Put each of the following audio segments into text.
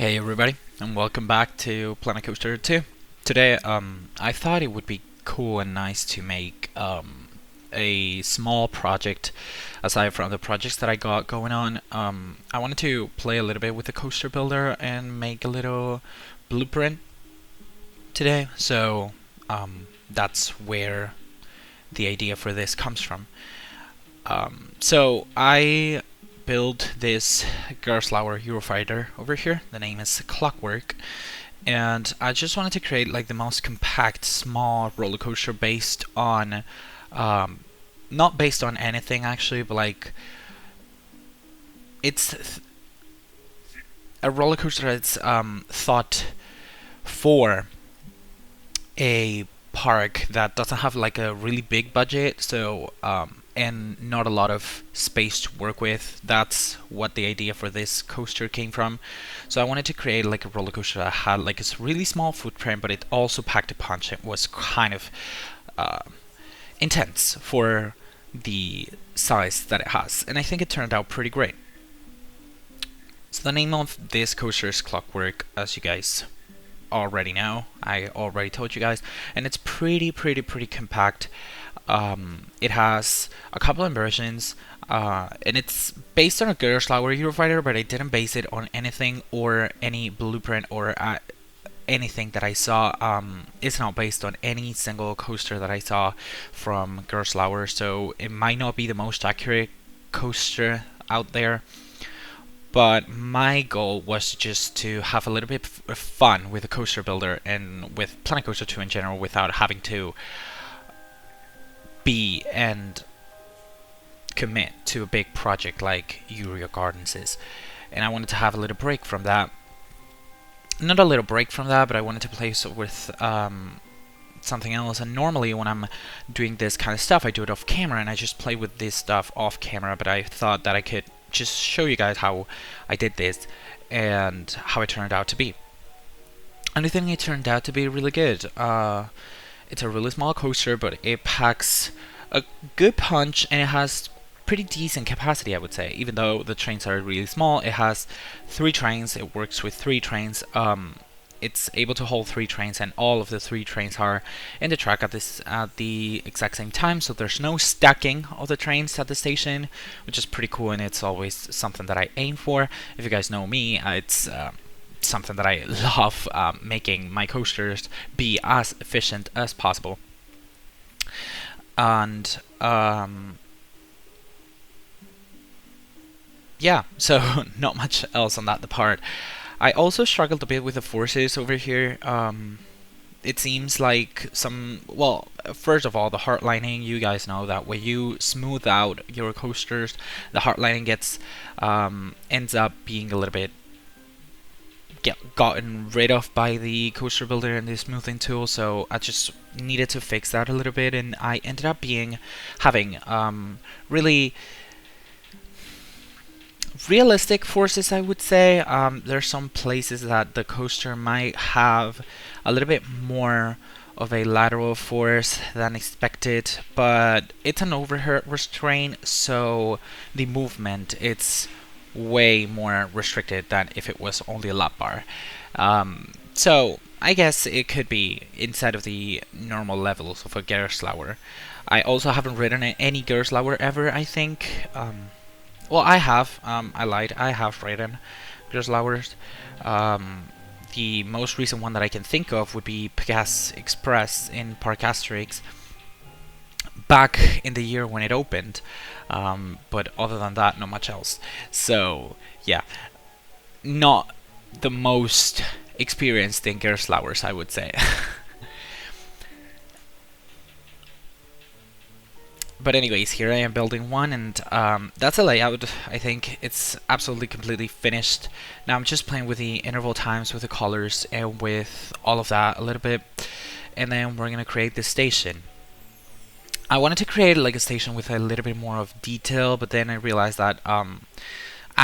Hey everybody, and welcome back to Planet Coaster 2. Today, I thought it would be cool and nice to make a small project aside from the projects that I got going on. I wanted to play a little bit with the coaster builder and make a little blueprint today. So that's where the idea for this comes from. So I build this Gerstlauer Eurofighter over here. The name is Clockwork, and I just wanted to create like the most compact, small roller coaster based on, not based on anything actually, but like it's a roller coaster that's thought for a park that doesn't have like a really big budget, so and not a lot of space to work with. That's what the idea for this coaster came from. So I wanted to create like a roller coaster that had like a really small footprint, but it also packed a punch. It was kind of intense for the size that it has, and I think it turned out pretty great. So the name of this coaster is Clockwork, as you guys already know. I already told you guys, and it's pretty compact. It has a couple of versions, and it's based on a Gerstlauer Eurofighter, but I didn't base it on anything or any blueprint or anything that I saw. It's not based on any single coaster that I saw from Gerstlauer, so it might not be the most accurate coaster out there. But my goal was just to have a little bit of fun with the coaster builder and with Planet Coaster 2 in general without having to be and commit to a big project like Uriah Gardens is. And I wanted to have a little break from that. Not a little break from that, but I wanted to play with something else. And normally when I'm doing this kind of stuff, I do it off camera, and I just play with this stuff off camera, but I thought that I could just show you guys how I did this and how it turned out to be. And I think it turned out to be really good. It's a really small coaster, but it packs a good punch, and it has pretty decent capacity, I would say. Even though the trains are really small, it has 3 trains. It works with 3 trains. It's able to hold 3 trains, and all of the 3 trains are in the track at the exact same time, so there's no stacking of the trains at the station, which is pretty cool, and it's always something that I aim for. If you guys know me, it's something that I love, making my coasters be as efficient as possible. And yeah, so not much else on that part. I also struggled a bit with the forces over here. It seems like well, first of all, the heart lining, you guys know that when you smooth out your coasters, the heart lining gets ends up being a little bit gotten rid of by the coaster builder and the smoothing tool, so I just needed to fix that a little bit, and I ended up having really realistic forces, I would say. There's some places that the coaster might have a little bit more of a lateral force than expected, but it's an overhead restraint, so the movement, it's way more restricted than if it was only a lap bar. So I guess it could be inside of the normal levels of a Gerstlauer. I also haven't ridden any Gerstlauer ever, I think. Well, I have. I lied. I have ridden Gerstlauers. The most recent one that I can think of would be Pegasus Express in Park Asterix back in the year when it opened. But other than that, not much else. So, yeah. Not the most experienced in Gerstlauers, I would say. But anyways, here I am building one, and that's a layout. I think it's absolutely completely finished. Now I'm just playing with the interval times, with the colors, and with all of that a little bit. And then we're gonna create this station. I wanted to create like a station with a little bit more of detail, but then I realized that I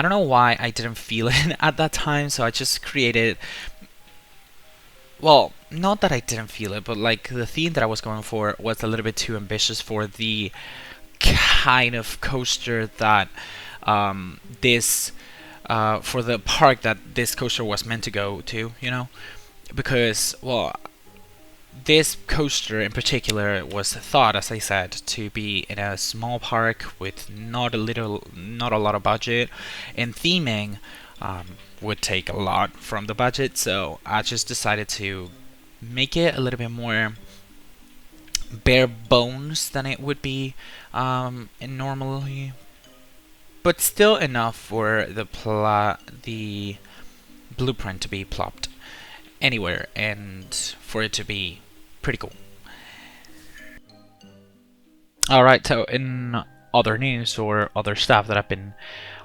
don't know why I didn't feel it at that time, so I just created. Well, not that I didn't feel it, but like the theme that I was going for was a little bit too ambitious for the kind of coaster that this for the park that this coaster was meant to go to, you know, because, well, this coaster in particular was thought, as I said, to be in a small park with not a lot of budget, and theming would take a lot from the budget. So I just decided to make it a little bit more bare bones than it would be normally, but still enough for the blueprint to be plopped anywhere and for it to be pretty cool. Alright, so in other news or other stuff that I've been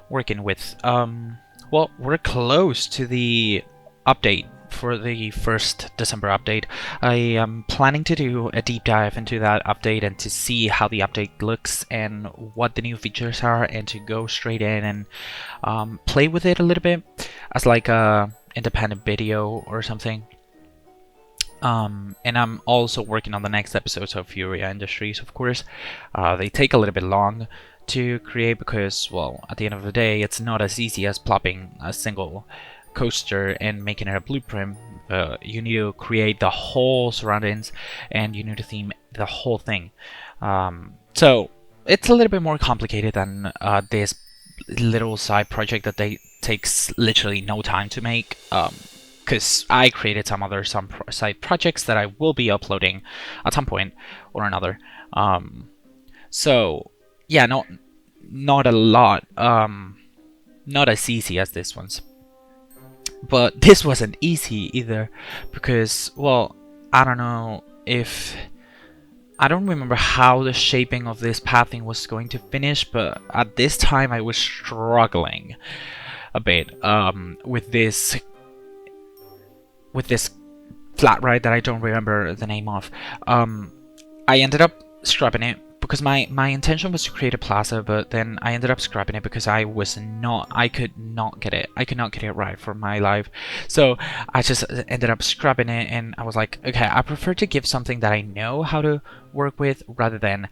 working with, well, we're close to the update for the first December update. I am planning to do a deep dive into that update and to see how the update looks and what the new features are, and to go straight in and play with it a little bit as like a independent video or something. And I'm also working on the next episodes of Furia Industries, of course. They take a little bit long to create because, well, at the end of the day, it's not as easy as plopping a single coaster and making it a blueprint. You need to create the whole surroundings and you need to theme the whole thing. So it's a little bit more complicated than this little side project that takes literally no time to make. Because I created some side projects that I will be uploading at some point or another. So yeah, not a lot, not as easy as this one's. But this wasn't easy either, because, well, I don't remember how the shaping of this pathing was going to finish, but at this time I was struggling a bit with this flat ride that I don't remember the name of. I ended up scrapping it because my intention was to create a plaza, but then I ended up scrapping it because I could not get it right for my life. So I just ended up scrapping it, and I was like, okay, I prefer to give something that I know how to work with rather than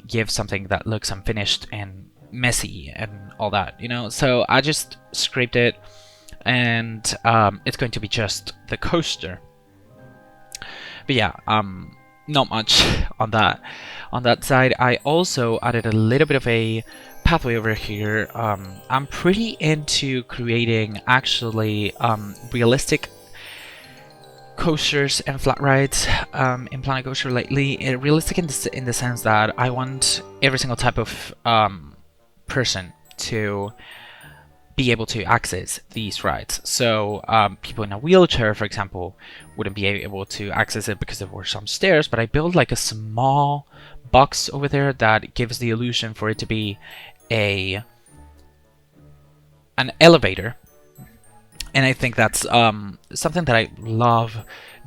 give something that looks unfinished and messy and all that, you know. So I just scraped it, and it's going to be just the coaster. But yeah, not much on that side. I also added a little bit of a pathway over here. I'm pretty into creating actually realistic coasters and flat rides in Planet Coaster lately. Realistic in the sense that I want every single type of person to be able to access these rides. So people in a wheelchair, for example, wouldn't be able to access it because there were some stairs, but I built like a small box over there that gives the illusion for it to be an elevator. And I think that's something that I love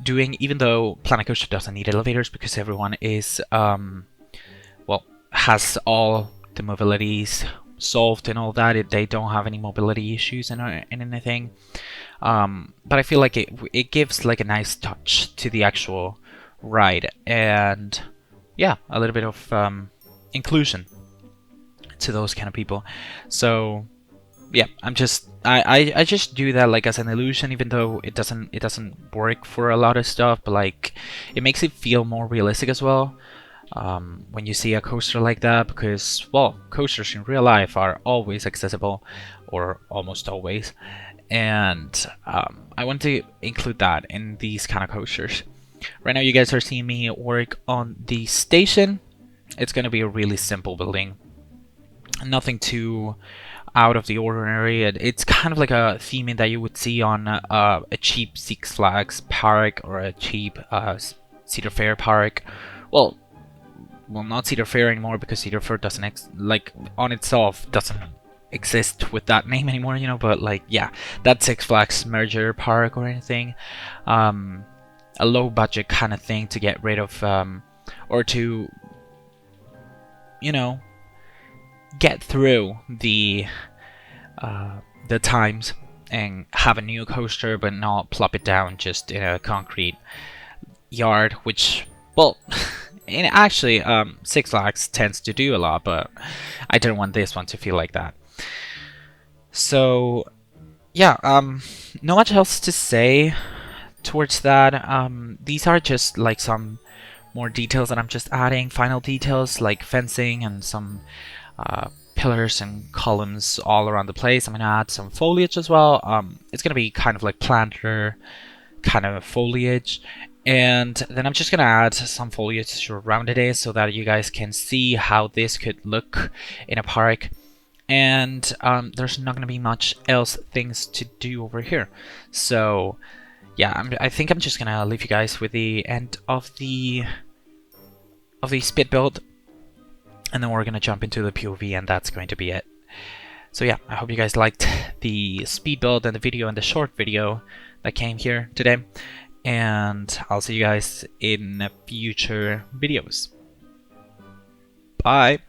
doing, even though Planet Coaster doesn't need elevators because everyone is well, has all the mobilities solved and all that. They don't have any mobility issues and anything. But I feel like it gives like a nice touch to the actual ride, and yeah, a little bit of inclusion to those kind of people. So yeah, I just do that like as an illusion, even though it doesn't work for a lot of stuff, but like it makes it feel more realistic as well. When you see a coaster like that, because, well, coasters in real life are always accessible, or almost always, and I want to include that in these kind of coasters. Right now you guys are seeing me work on the station. It's going to be a really simple building, nothing too out of the ordinary. It's kind of like a theming that you would see on a cheap Six Flags park or a cheap Cedar Fair park. Well, not Cedar Fair anymore, because Cedar Fair doesn't on itself doesn't exist with that name anymore, you know. But like, yeah, that Six Flags merger park or anything, a low budget kind of thing to get rid of, or to, you know, get through the times and have a new coaster, but not plop it down just in a concrete yard, which, well. And actually, Six Flags tends to do a lot, but I didn't want this one to feel like that. So yeah, not much else to say towards that. These are just like some more details that I'm just adding, final details like fencing and some pillars and columns all around the place. I'm gonna add some foliage as well. It's gonna be kind of like planter kind of foliage, and then I'm just gonna add some foliage around it so that you guys can see how this could look in a park. And there's not gonna be much else things to do over here. So yeah, I think I'm just gonna leave you guys with the end of the speed build, and then we're gonna jump into the POV, and that's going to be it. So yeah, I hope you guys liked the speed build and the video and the short video that came here today, and I'll see you guys in future videos. Bye!